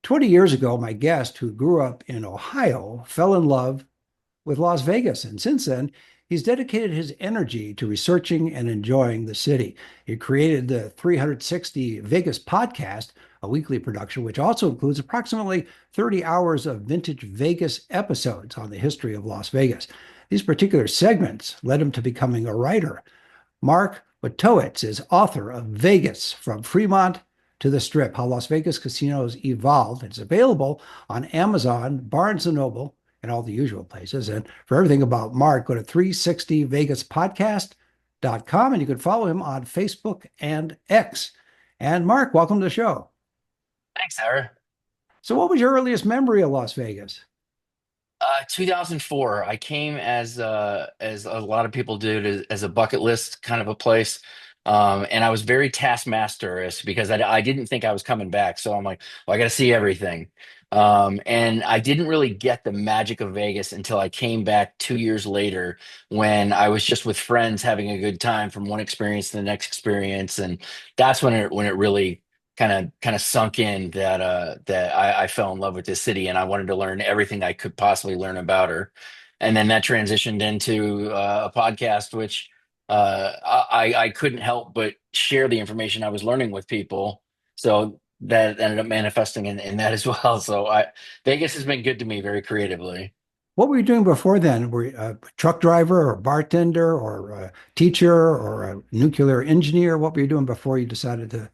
20 years ago, my guest, who grew up in Ohio, fell in love with Las Vegas. And since then, he's dedicated his energy to researching and enjoying the city. He created the 360 Vegas podcast, a weekly production, which also includes approximately 30 hours of vintage Vegas episodes on the history of Las Vegas. These particular segments led him to becoming a writer. Mark Wojtowicz is author of Vegas from Fremont to the Strip, How Las Vegas Casinos Evolved. It's available on Amazon, Barnes& and Noble, and all the usual places. And for everything about Mark, go to 360vegaspodcast.com, and you can follow him on Facebook and X. And Mark, welcome to the show. Thanks, Sarah. So what was your earliest memory of Las Vegas? 2004. I came as a lot of people do as a bucket list kind of a place, and I was very taskmasterish because I didn't think I was coming back. So I'm like, well, I got to see everything, and I didn't really get the magic of Vegas until I came back 2 years later when I was just with friends having a good time from one experience to the next experience, and that's when it really kind of sunk in that I fell in love with this city and I wanted to learn everything I could possibly learn about her. And then that transitioned into a podcast, which I couldn't help but share the information I was learning with people. So that ended up manifesting in that as well. So Vegas has been good to me very creatively. What were you doing before then? Were you a truck driver or a bartender or a teacher or a nuclear engineer? What were you doing before you decided to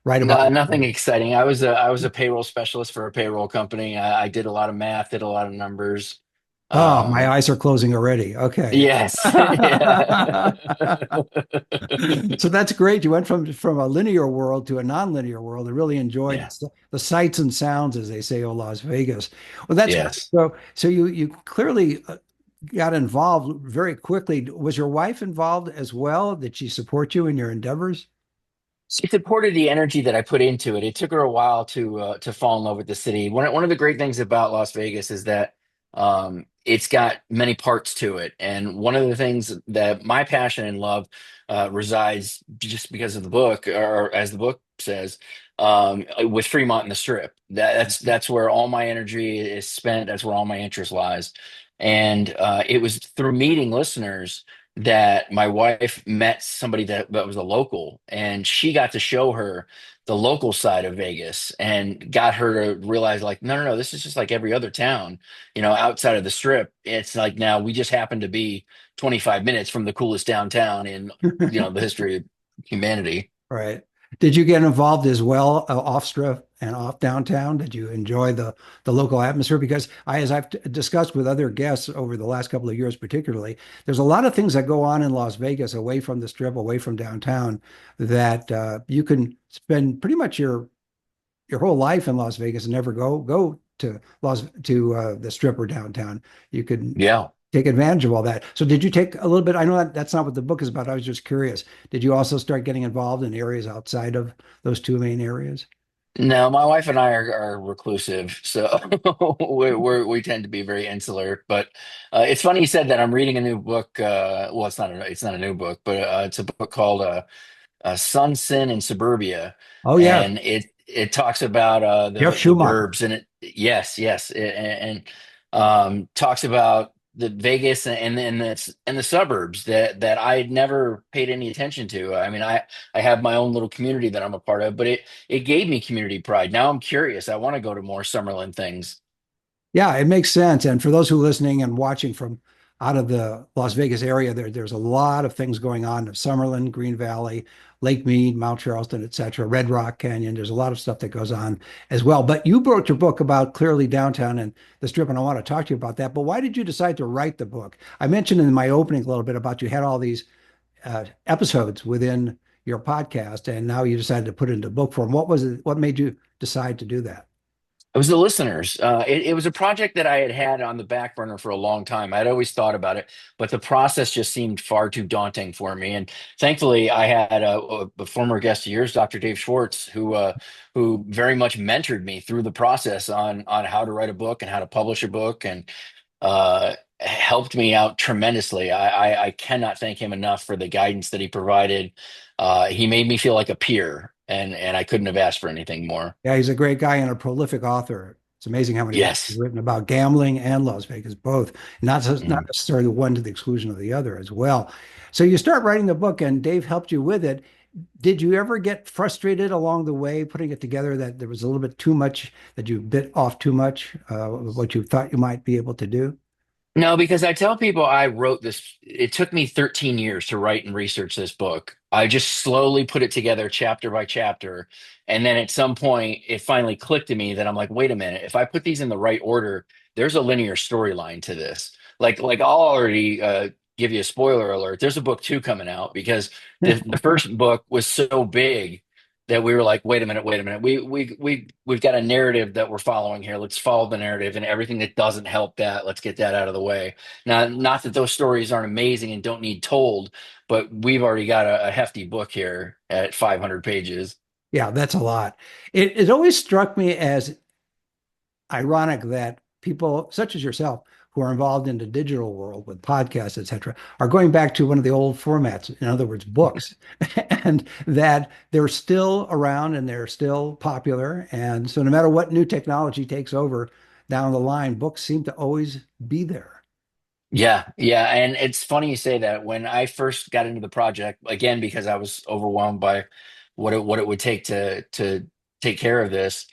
write about No, Las nothing Vegas? exciting. I was a payroll specialist for a payroll company. I did a lot of math, did a lot of numbers. Oh, my Um, eyes are closing already. Okay. Yes. Yeah. So that's great. You went from a linear world to a nonlinear world and really enjoyed Yeah. the sights and sounds, as they say, of Las Vegas. Well, that's great. Yes. So you clearly got involved very quickly. Was your wife involved as well? Did she support you in your endeavors? She supported the energy that I put into it. It took her a while to fall in love with the city. One of the great things about Las Vegas is that it's got many parts to it, and one of the things that my passion and love resides just because of the book, or as the book says, with Fremont and the Strip. That's where all my energy is spent. That's where all my interest lies, and it was through meeting listeners that my wife met somebody that was a local, and she got to show her the local side of Vegas and got her to realize, like, no, no, no, this is just like every other town, outside of the Strip. It's like, now we just happen to be 25 minutes from the coolest downtown in the history of humanity. Right. Did you get involved as well, off strip and off downtown? Did you enjoy the local atmosphere? Because as I've discussed with other guests over the last couple of years, particularly, there's a lot of things that go on in Las Vegas, away from the strip, away from downtown, that you can spend pretty much your whole life in Las Vegas and never go to the strip or downtown. You could Yeah. take advantage of all that. So did you take a little bit? I know that's not what the book is about. I was just curious. Did you also start getting involved in areas outside of those two main areas? No, my wife and I are reclusive, so we tend to be very insular. But it's funny you said that. I'm reading a new book. Well, it's not a new book, but it's a book called Sun, Sin, and Suburbia, Oh yeah, and it talks about Jeff the Schumacher. burbs, and yes, and talks about the Vegas and the suburbs that I had never paid any attention to. I mean, I have my own little community that I'm a part of, but it gave me community pride. Now I'm curious. I want to go to more Summerlin things. Yeah, it makes sense. And for those who are listening and watching from out of the Las Vegas area, there's a lot of things going on. Summerlin, Green Valley, Lake Mead, Mount Charleston, et cetera, Red Rock Canyon. There's a lot of stuff that goes on as well. But you wrote your book about clearly downtown and the Strip, and I want to talk to you about that. But why did you decide to write the book? I mentioned in my opening a little bit about you had all these episodes within your podcast, and now you decided to put it into book form. What was it? What made you decide to do that? It was the listeners. It was a project that I had had on the back burner for a long time. I'd always thought about it, but the process just seemed far too daunting for me. And thankfully, I had a former guest of yours, Dr. Dave Schwartz, who very much mentored me through the process on how to write a book and how to publish a book, and helped me out tremendously. I cannot thank him enough for the guidance that he provided. He made me feel like a peer, and I couldn't have asked for anything more. Yeah, he's a great guy and a prolific author. It's amazing how many books he's Yes. written about gambling and Las Vegas, both, not Mhm. necessarily one to the exclusion of the other as well. So you start writing the book, and Dave helped you with it. Did you ever get frustrated along the way putting it together that there was a little bit too much, that you bit off too much of what you thought you might be able to do? No, because I tell people I wrote this, it took me 13 years to write and research this book. I just slowly put it together chapter by chapter. And then at some point, it finally clicked to me that I'm like, wait a minute, if I put these in the right order, there's a linear storyline to this. I'll already give you a spoiler alert. There's a book two coming out because the first book was so big that we were like, wait a minute. We've got a narrative that we're following here. Let's follow the narrative, and everything that doesn't help that, let's get that out of the way. Now, not that those stories aren't amazing and don't need told, but we've already got a hefty book here at 500 pages. Yeah, that's a lot. It always struck me as ironic that people such as yourself who are involved in the digital world with podcasts, et cetera, are going back to one of the old formats, in other words, books, and that they're still around and they're still popular. And so no matter what new technology takes over down the line, books seem to always be there. Yeah, yeah, and it's funny you say that. When I first got into the project, again because I was overwhelmed by what it would take to take care of this,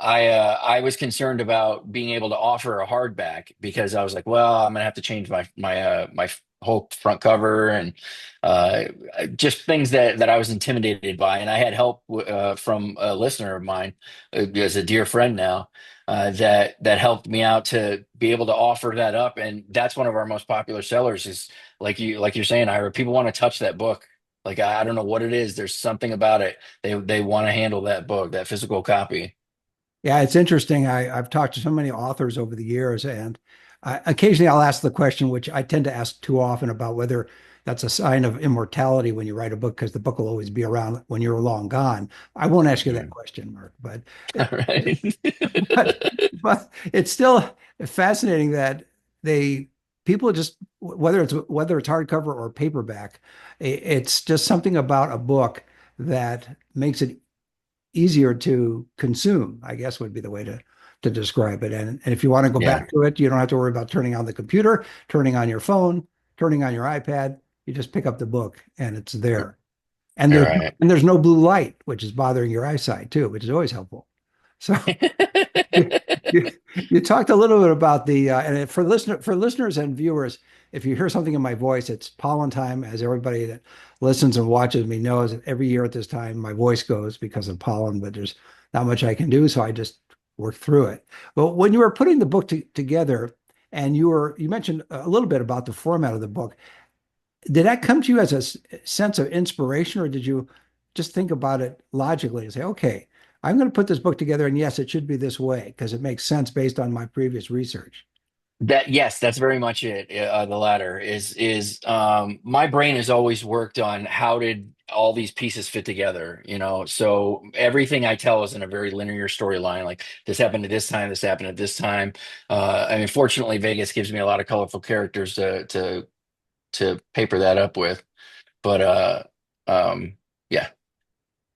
I was concerned about being able to offer a hardback because I was like, well, I'm gonna have to change my whole front cover and uh, just things that I was intimidated by, and I had help from a listener of mine, as a dear friend now, that helped me out to be able to offer that up. And that's one of our most popular sellers is like you're saying, Ira, people want to touch that book. Like I don't know what it is. There's something about it. They want to handle that book, that physical copy. Yeah, it's interesting. I've talked to so many authors over the years, and occasionally I'll ask the question, which I tend to ask too often, about whether that's a sign of immortality when you write a book, because the book will always be around when you're long gone. I won't ask you that Mm. question, Mark, but All right. but but it's still fascinating that they people just whether it's hardcover or paperback, it's just something about a book that makes it easier to consume, I guess would be the way to describe it. And if you want to go Yeah. back to it, you don't have to worry about turning on the computer, turning on your phone, turning on your iPad. You just pick up the book and it's there. And All there's right. and there's no blue light, which is bothering your eyesight too, which is always helpful. So you, you, you talked a little bit about the and for listeners and viewers, if you hear something in my voice, it's pollen time. As everybody that listens and watches me knows, every year at this time my voice goes because of pollen, but there's not much I can do, so I just work through it. But when you were putting the book together, and you mentioned a little bit about the format of the book, did that come to you as a sense of inspiration, or did you just think about it logically and say, okay, I'm going to put this book together, and yes, it should be this way because it makes sense based on my previous research? That yes, that's very much it. The latter is my brain has always worked on how did all these pieces fit together, So everything I tell is in a very linear storyline. Like this happened at this time, this happened at this time. I mean, fortunately, Vegas gives me a lot of colorful characters to paper that up with. But yeah.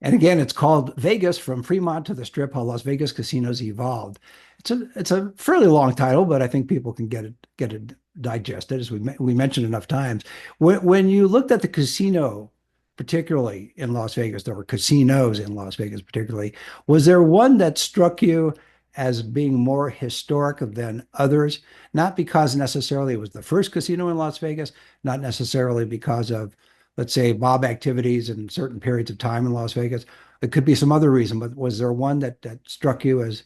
And again, it's called Vegas from Fremont to the Strip: How Las Vegas Casinos Evolved. It's a fairly long title, but I think people can get it digested, as we mentioned enough times. When you looked at the casino, particularly in Las Vegas, there were casinos in Las Vegas particularly. Was there one that struck you as being more historic than others? Not because necessarily it was the first casino in Las Vegas, not necessarily because of, let's say, mob activities in certain periods of time in Las Vegas. It could be some other reason, but was there one that struck you as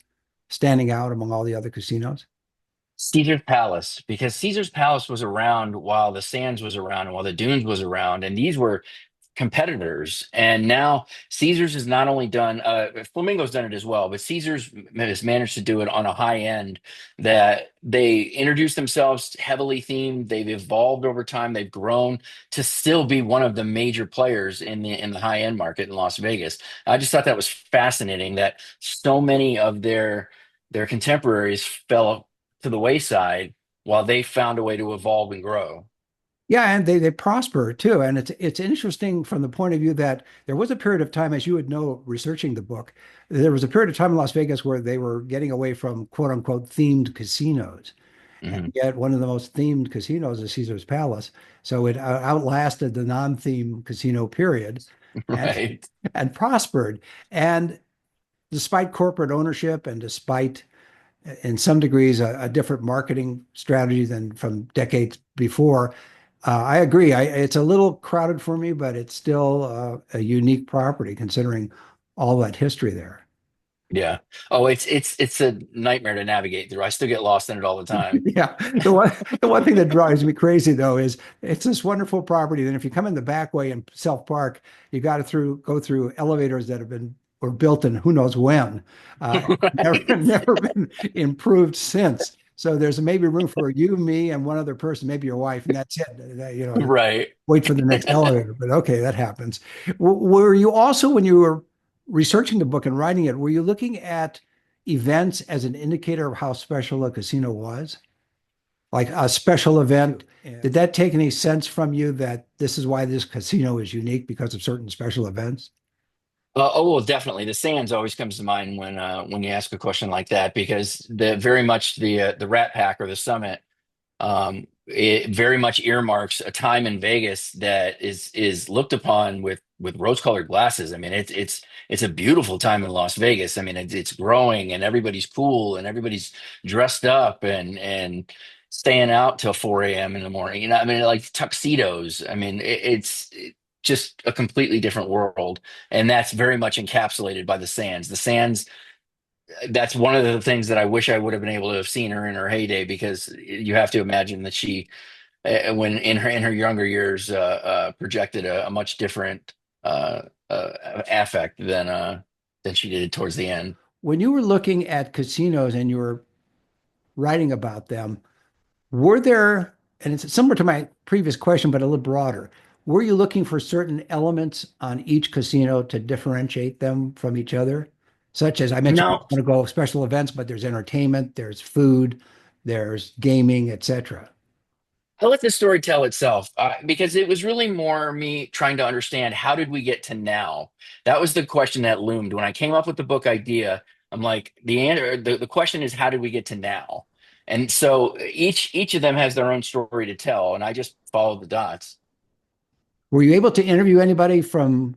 standing out among all the other casinos? Caesar's Palace, because Caesar's Palace was around while the Sands was around and while the Dunes was around, and these were competitors. And now Caesars has not only done, Flamingo's done it as well, but Caesars has managed to do it on a high end that they introduced themselves heavily themed. They've evolved over time. They've grown to still be one of the major players in the high end market in Las Vegas. I just thought that was fascinating that so many of their contemporaries fell to the wayside while they found a way to evolve and grow. Yeah, and they prosper too. And it's interesting from the point of view that there was a period of time, as you would know, researching the book, there was a period of time in Las Vegas where they were getting away from quote unquote themed casinos. And Hmm. yet one of the most themed casinos is Caesar's Palace. So it outlasted the non-themed casino period and Right. and prospered. And despite corporate ownership and despite in some degrees a different marketing strategy than from decades before. I agree. It's a little crowded for me, but it's still a unique property considering all that history there. Yeah. Oh, it's a nightmare to navigate through. I still get lost in it all the time. Yeah. The one thing that drives me crazy though is it's this wonderful property. Then if you come in the back way and self park, you got to go through elevators that have been or built in who knows when, never Right. never been improved since. So there's maybe room for you, me, and one other person, maybe your wife, and that's it. Right. Wait for the next elevator. But okay, that happens. Were you also, when you were researching the book and writing it, were you looking at events as an indicator of how special a casino was? Like a special event, did that take any sense from you that this is why this casino is unique because of certain special events? Oh, well, definitely. The Sands always comes to mind when you ask a question like that because the very much the Rat Pack or the Summit, it very much earmarks a time in Vegas that is looked upon with rose-colored glasses. I mean, it's a beautiful time in Las Vegas. I mean, it's growing and everybody's cool and everybody's dressed up and staying out till 4 a.m. in the morning. I mean, like tuxedos. I mean, it's just a completely different world, and that's very much encapsulated by the Sands. The Sands, that's one of the things that I wish I would have been able to have seen her in her heyday because you have to imagine that she, when in her younger years, projected a much different uh, affect than she did towards the end. When you were looking at casinos and you were writing about them, were there, and it's similar to my previous question, but a little broader, were you looking for certain elements on each casino to differentiate them from each other? Such as I mentioned, you No, want to go special events, but there's entertainment, there's food, there's gaming, etc. I'll let the story tell itself because it was really more me trying to understand how did we get to now? That was the question that loomed when I came up with the book idea. I'm like, the answer, the question is, how did we get to now? And so each of them has their own story to tell, and I just followed the dots. Were you able to interview anybody from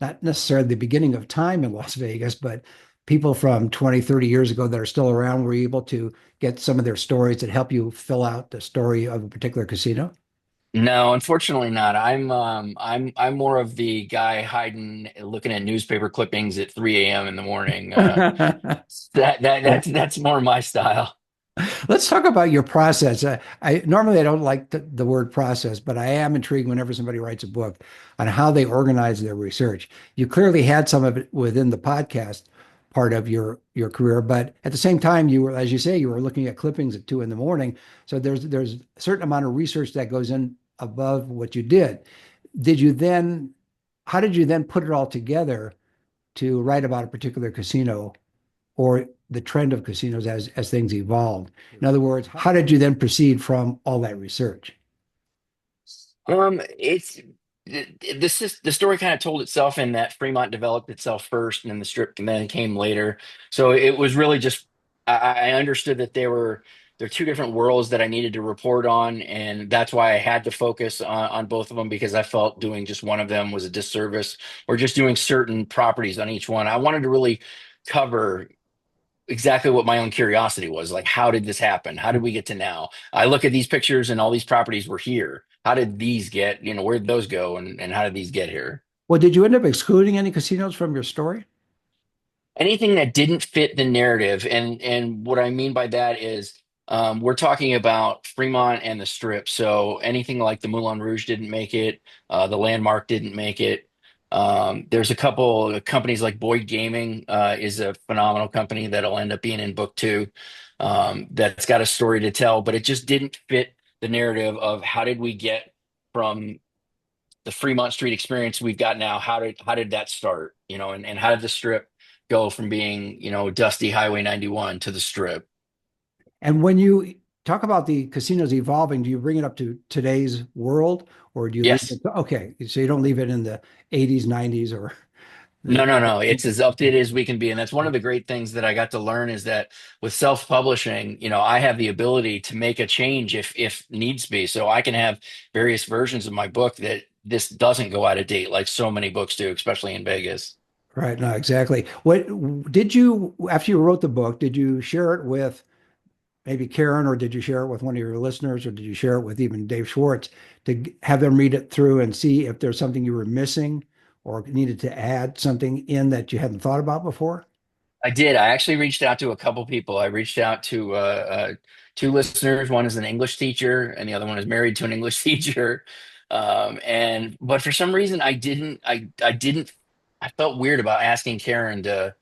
not necessarily the beginning of time in Las Vegas, but people from 20, 30 years ago that are still around? Were you able to get some of their stories that help you fill out the story of a particular casino? No, unfortunately not. I'm more of the guy hiding, looking at newspaper clippings at 3 a.m. in the morning. That's more my style. Let's talk about your process. I normally I don't like the word process, but I am intrigued whenever somebody writes a book on how they organize their research. You clearly had some of it within the podcast part of your career, but at the same time, you were, as you say, you were looking at clippings at 2 in the morning. So there's a certain amount of research that goes in above what you did. Did you then, how did you then put it all together to write about a particular casino or the trend of casinos as things evolved? In other words, how did you then proceed from all that research? It's the story kind of told itself in that Fremont developed itself first, and then the strip then came later. So it was really just I understood that there are two different worlds that I needed to report on, and that's why I had to focus on both of them because I felt doing just one of them was a disservice, or just doing certain properties on each one. I wanted to really cover exactly what my own curiosity was. Like, how did this happen? How did we get to now? I look at these pictures and all these properties were here. How did these get, where did those go and how did these get here? Well, did you end up excluding any casinos from your story? Anything that didn't fit the narrative, and what I mean by that is we're talking about Fremont and the Strip. So anything like the Moulin Rouge didn't make it, the Landmark didn't make it. There's a couple of companies like Boyd Gaming is a phenomenal company that'll end up being in book two. That's got a story to tell, but it just didn't fit the narrative of how did we get from the Fremont Street experience we've got now. How did that start? And how did the Strip go from being, dusty Highway 91 to the Strip? And when you talk about the casinos evolving. Do you bring it up to today's world, or do you leave Yes. it? Okay, so you don't leave it in the 80s, 90s, or No, the. no, no. It's as updated as we can be. And that's one of the great things that I got to learn is that with self-publishing, I have the ability to make a change if needs be. So I can have various versions of my book that this doesn't go out of date like so many books do, especially in Vegas. Right, no, exactly. What did you, after you wrote the book, did you share it with maybe Karen, or did you share it with one of your listeners, or did you share it with even Dave Schwartz to have them read it through and see if there's something you were missing or needed to add something in that you hadn't thought about before? I did. I actually reached out to a couple people. I reached out to two listeners. One is an English teacher, and the other one is married to an English teacher. And but for some reason, I didn't. I didn't. I felt weird about asking Karen to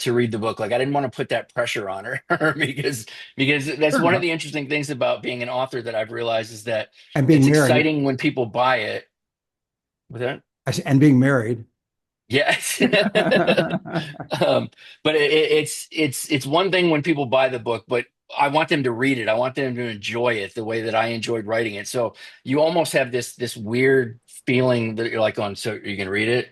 read the book. Like I didn't want to put that pressure on her because that's Fair one of enough. the interesting things about being an author that I've realized is that And it's being married, exciting when people buy it. With that. and being married. Yes. um, but it's one thing when people buy the book, but I want them to read it. I want them to enjoy it the way that I enjoyed writing it. So you almost have this weird feeling that you're like, "On, so you can read it?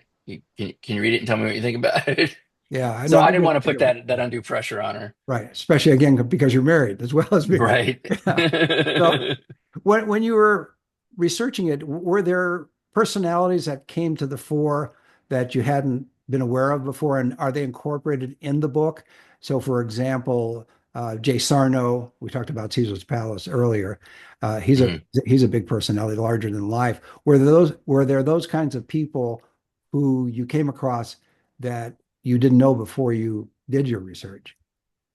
Can you read it and tell me what you think about it?" Yeah, I So know. I didn't want to put that undue pressure on her. Right, especially again because you're married as well as being. Right. Yeah. So when you were researching it, were there personalities that came to the fore that you hadn't been aware of before, and are they incorporated in the book? So, for example, Jay Sarno, we talked about Caesar's Palace earlier. He's a Mhm. he's a big personality, larger than life. Were there those kinds of people who you came across that you didn't know before you did your research?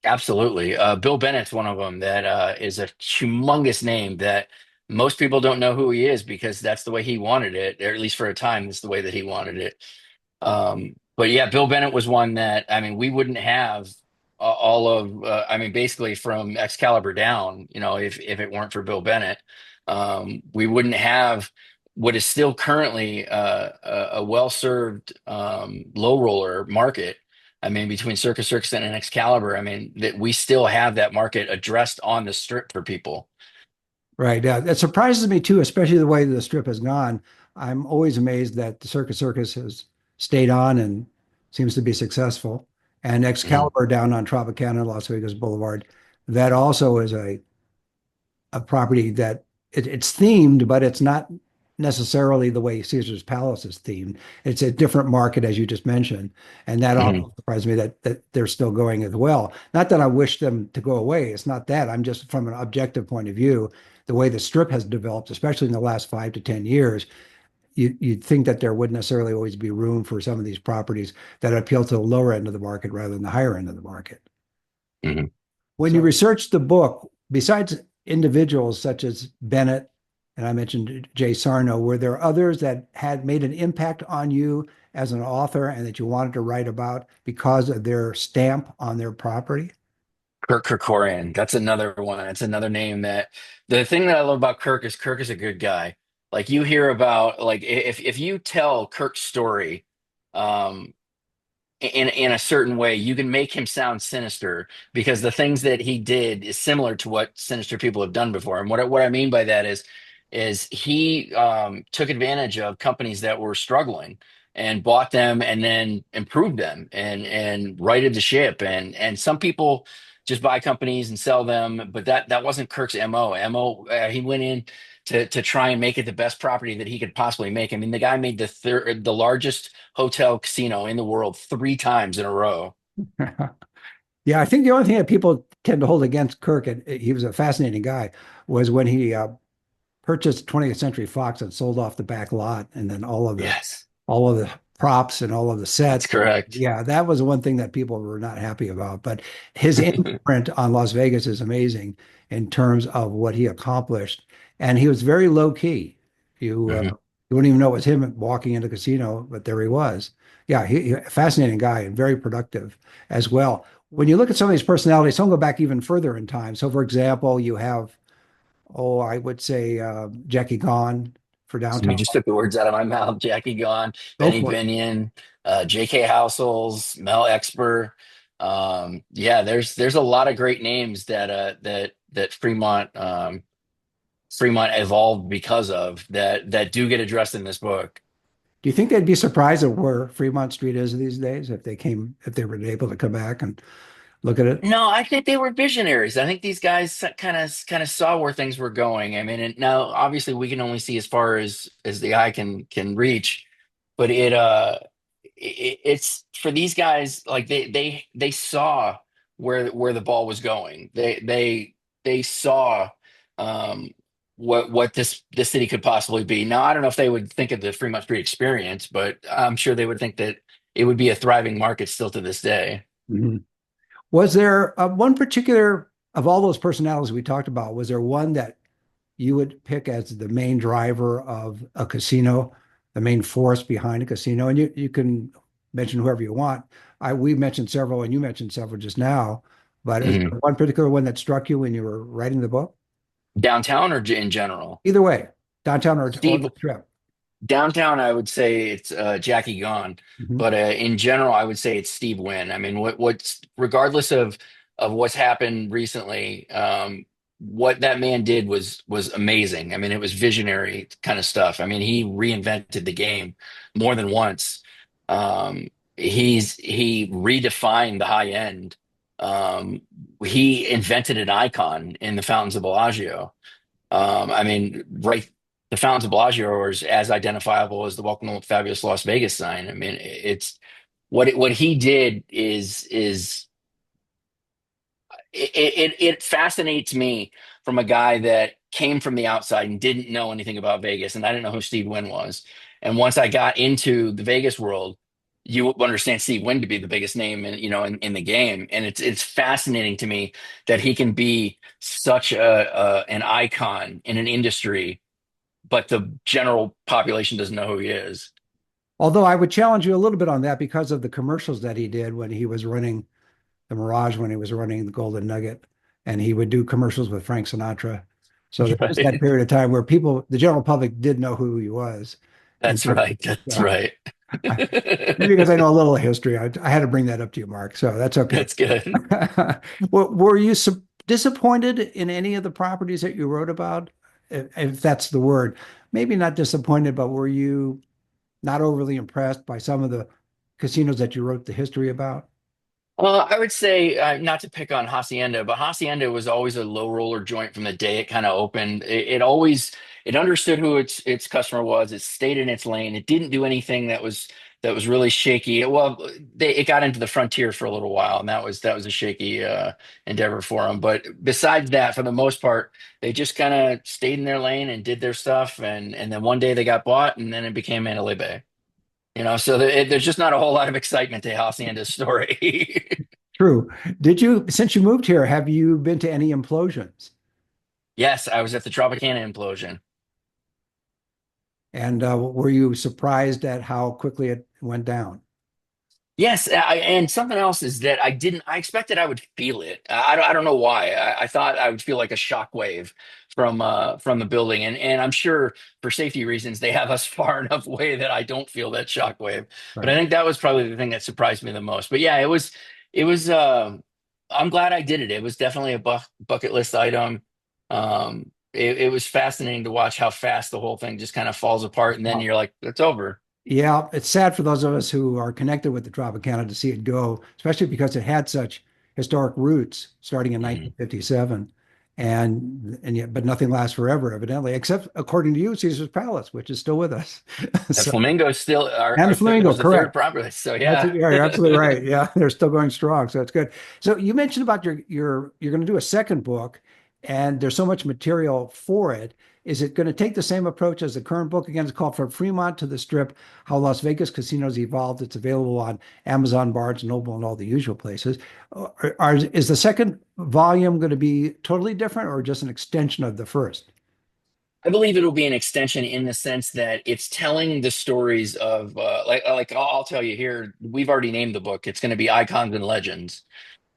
Absolutely. Bill Bennett's one of them that is a humongous name that most people don't know who he is because that's the way he wanted it, or at least for a time, that's the way that he wanted it. But yeah, Bill Bennett was one that, I mean, we wouldn't have all of, I mean, basically from Excalibur down, if it weren't for Bill Bennett, we wouldn't have what is still currently a well-served low roller market. I mean, between Circus Circus and Excalibur, I mean, that we still have that market addressed on the strip for people. Right. Yeah. It surprises me too, especially the way the strip has gone. I'm always amazed that the Circus Circus has stayed on and seems to be successful. And Mhm. Excalibur down on Tropicana, Las Vegas Boulevard, that also is a property that it's themed, but it's not necessarily the way Caesar's Palace is themed. It's a different market, as you just mentioned, and that Mhm. also surprised me that they're still going as well. Not that I wish them to go away. It's not that. I'm just from an objective point of view, the way the strip has developed, especially in the last 5 to 10 years. You'd think that there wouldn't necessarily always be room for some of these properties that appeal to the lower end of the market rather than the higher end of the market. Mhm. When you So. researched the book, besides individuals such as Bennett, and I mentioned Jay Sarno, were there others that had made an impact on you as an author and that you wanted to write about because of their stamp on their property? Kirk Kerkorian. That's another one. That's another name that the thing that I love about Kirk is a good guy. Like you hear about like if you tell Kirk's story um in a certain way, you can make him sound sinister because the things that he did is similar to what sinister people have done before. And what I mean by that is he took advantage of companies that were struggling and bought them and then improved them and righted the ship. And some people just buy companies and sell them, but that wasn't Kirk's MO. He went in to try and make it the best property that he could possibly make. I mean, the guy made the largest hotel casino in the world 3 times in a row. Yeah, I think the only thing that people tend to hold against Kirk, and he was a fascinating guy, was when he purchased 20th Century Fox and sold off the back lot, and then Yes, all of the props and all of the that's sets. correct. Yeah, that was the one thing that people were not happy about. But his imprint on Las Vegas is amazing in terms of what he accomplished, and he was very low key. Mhm. You wouldn't even know it was him walking into the casino, but there he was. Yeah, fascinating guy and very productive as well. When you look at some of these personalities, some go back even further in time. So, for example, you have, oh, I would say Jackie Gahn for You downtown. just took the words out of my mouth. Jackie Gone, Go Benny for it. Binion, J.K. Households, Mel Exper. Yeah, there's a lot of great names that that Fremont evolved because of that do get addressed in this book. Do you think they'd be surprised at where Fremont Street is these days if they were able to come back and look at it? No, I think they were visionaries. I think these guys kind of saw where things were going. I mean, and now obviously we can only see as far as the eye can reach, but it's for these guys like they saw where the ball was going. They saw um what this city could possibly be. Now, I don't know if they would think of the Fremont Street experience, but I'm sure they would think that it would be a thriving market still to this day. Mhm. Was there one particular of all those personalities we talked about? Was there one that you would pick as the main driver of a casino, the main force behind a casino? And you can mention whoever you want. We mentioned several, and you mentioned several just now. But is Mhm. there one particular one that struck you when you were writing the book? Downtown or in general? Either way, downtown or Steve, the strip. downtown, I would say it's Jackie Gone, Mhm. but in general, I would say it's Steve Wynn. I mean, what's regardless of what's happened recently, what that man did was amazing. I mean, it was visionary kind of stuff. I mean, he reinvented the game more than once. Um, he redefined the high end. Um, he invented an icon in the Fountains of Bellagio. I mean, right, the Fountains of Bellagio are as identifiable as the Welcome to Fabulous Las Vegas sign. I mean, it's what he did is it fascinates me from a guy that came from the outside and didn't know anything about Vegas, and I didn't know who Steve Wynn was. And once I got into the Vegas world, you understand Steve Wynn to be the biggest name in the game, and it's fascinating to me that he can be such a an icon in an industry, but the general population doesn't know who he is. Although I would challenge you a little bit on that because of the commercials that he did when he was running the Mirage, when he was running the Golden Nugget, and he would do commercials with Frank Sinatra. So there was that Right. period of time where the general public, did know who he was. And That's right. That's so right. I, maybe because I know a little history, I had to bring that up to you, Mark. So that's okay. That's good. Were you disappointed in any of the properties that you wrote about? If that's the word, maybe not disappointed, but were you not overly impressed by some of the casinos that you wrote the history about? I would say not to pick on Hacienda, but Hacienda was always a low roller joint from the day it kind of opened. It always it understood who its customer was. It stayed in its lane. It didn't do anything that was really shaky. It got into the frontier for a little while, and that was a shaky endeavor for them. But besides that, for the most part, they just kind of stayed in their lane and did their stuff. And then one day they got bought, and then it became Mandalay Bay. So there's just not a whole lot of excitement to Hacienda's story. True. Since you moved here, have you been to any implosions? Yes, I was at the Tropicana implosion. And were you surprised at how quickly it went down? Yes, and something else is that I expected I would feel it. I don't know why. I thought I would feel like a shock wave from the building, and I'm sure for safety reasons they have us far enough away that I don't feel that shock wave. But I Right. think that was probably the thing that surprised me the most. But yeah, it was. I'm glad I did it. It was definitely a bucket list item. It was fascinating to watch how fast the whole thing just kind of falls apart, and then you're like, it's over. Yeah, it's sad for those of us who are connected with the Tropicana to see it go, especially because it had such historic roots starting in Mhm. 1957. And yet, but nothing lasts forever, evidently, except according to you, Caesar's Palace, which is still with us. The So, Flamingo still and the Flamingo, was the third correct. property. So That's yeah. yeah, you're absolutely right. Yeah, they're still going strong, so it's good. So you mentioned about you're going to do a second book, and there's so much material for it. Is it going to take the same approach as the current book? Again, it's called From Fremont to the Strip: How Las Vegas Casinos Evolved. It's available on Amazon, Barnes and Noble, and all the usual places. Is the second volume going to be totally different, or just an extension of the first? I believe it'll be an extension in the sense that it's telling the stories of like I'll tell you here, we've already named the book. It's going to be Icons and Legends.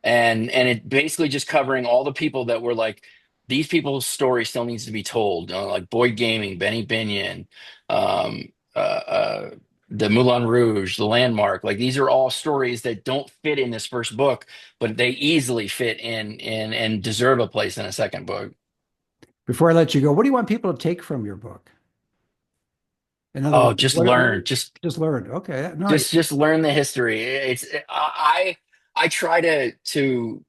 And it basically just covering all the people that were like these people's story still needs to be told, like Boyd Gaming, Benny Binion, um, uh, uh, the Moulin Rouge, the Landmark. Like these are all stories that don't fit in this first book, but they easily fit in and deserve a place in a second book. Before I let you go, what do you want people to take from your book? In other Oh, words, just what learn. just learned? Okay, no, Just learn the history. I try to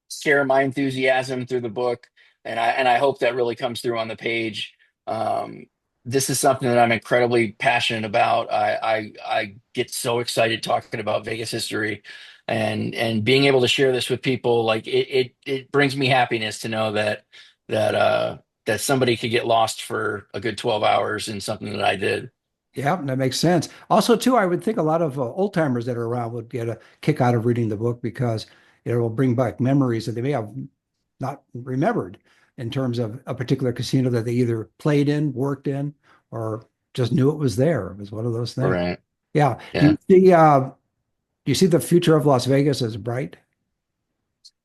share my enthusiasm through the book, and I hope that really comes through on the page. Um, this is something that I'm incredibly passionate about. I get so excited talking about Vegas history, and being able to share this with people, like it brings me happiness to know that that somebody could get lost for a good 12 hours in something that I did. yeah, that makes sense. Also, too, I would think a lot of old timers that are around would get a kick out of reading the book because it will bring back memories that they may have not remembered in terms of a particular casino that they either played in, worked in, or just knew it was there. It was one of those things. Right. Yeah. Yeah. Do you see the future of Las Vegas as bright?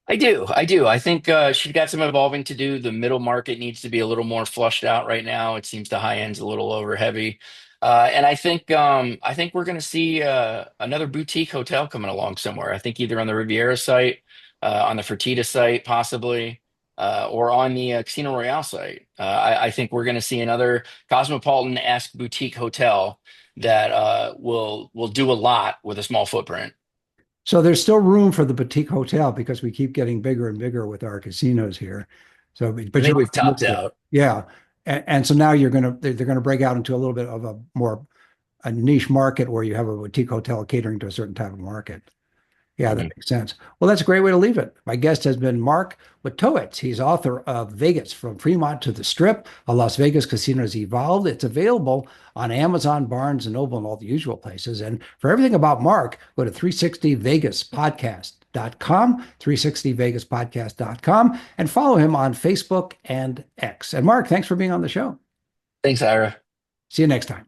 I do. I do. I think she's got some evolving to do. The middle market needs to be a little more flushed out right now. It seems the high end's a little over heavy. And I think we're going to see another boutique hotel coming along somewhere. I think either on the Riviera site, on the Fertitta site, possibly, or on the Casino Royale site. I think we're going to see another cosmopolitan-esque boutique hotel that will do a lot with a small footprint. So there's still room for the boutique hotel because we keep getting bigger and bigger with our casinos here. So, I but think you're we've topped optimistic. out. Yeah. And so now they're gonna break out into a little bit of a more a niche market where you have a boutique hotel catering to a certain type of market. Yeah, that Mhm. makes sense. Well, that's a great way to leave it. My guest has been Mark Wojtowicz. He's author of Vegas from Fremont to the Strip, a Las Vegas casino's evolved. It's available on Amazon, Barnes and Noble, and all the usual places. And for everything about Mark, go to 360vegaspodcast.com, 360vegaspodcast.com, and follow him on Facebook and X. And Mark, thanks for being on the show. Thanks, Ira. See you next time.